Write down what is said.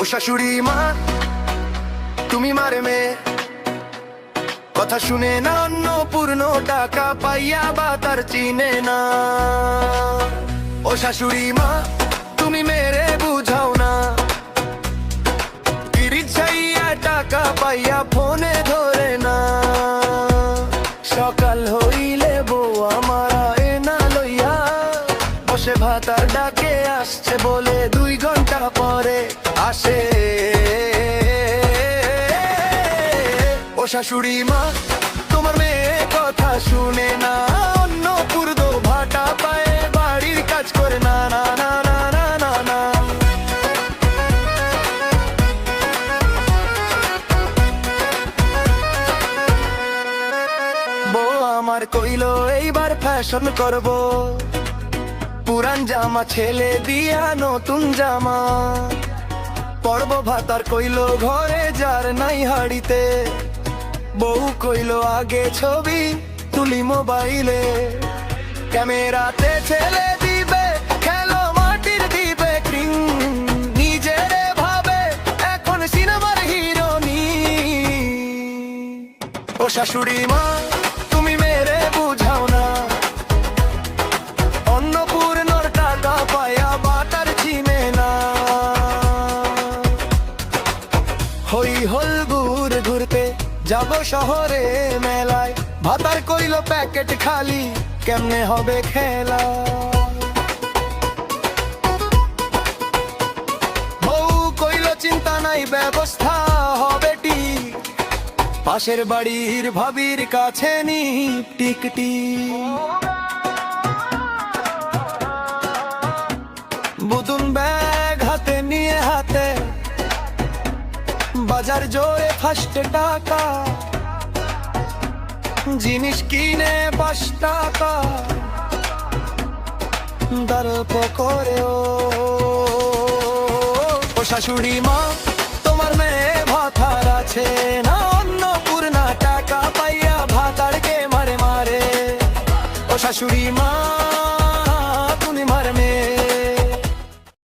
ও শাশুড়ি মা তুমি মারে মে কথা শুনে না, অন্নপূর্ণ টাকা পাইয়া বা তার চিনে না। ও শাশুড়ি মা তুমি মেরে বুঝাও না, পিরিত চাইয়া টাকা পাইয়া ফোনে ধরে না। সকাল হইলে বউ আমারা এনা লইয়া বসে ভাতার ডাকে আসছে বলে 2 ঘন্টা পরে আসে। ও শাশুড়ি মা তোমার মেয়ে কথা শুনে না, অন্নপূর্ণ ভাটা পায়ে বাড়ির কাজ করে না না না না না না না। বউ আমার কইলো এইবার ফ্যাশন করব, পুরান জামা ছেলে দিয়া নতুন জামা পরব। ভাতার কইলো ঘরে যার নাই হাড়িতে, বউ কইলো আগে ছবি তুলি মোবাইলে। ক্যামেরাতে ছেলে দিবে খেলো মাটির দিবে ক্রিম, নিজেরে ভাবে এখন সিনেমার হিরোনি। ও শাশুড়ি মা তুমি মেরে বুঝাও না, অন্নপূর্ণর টাকা পায়া বাটার চিনে না। হই হল ঘুরতে যাব শহরে মেলায়, ভাতার কইলো প্যাকেট খালি কেমনে হবে খেলা। বউ কইলো চিন্তা নাই ব্যবস্থা হবে ঠিক, পাশের বাড়ির ভাবির কাছে নি টিকটি। বুতুন ব্যাগ হাতে নিয়ে হাতে বাজার জোরে ফার্স্টে টাকা, জিনিস কিনে 5 টাকা দরপ করে। ও শাশুড়ি মা তোমার মেয়ে ভাতার আছে না, অন্নপূর্ণা টাকা পাইয়া ভাতারকে মারে মারে। ও শাশুড়ি মা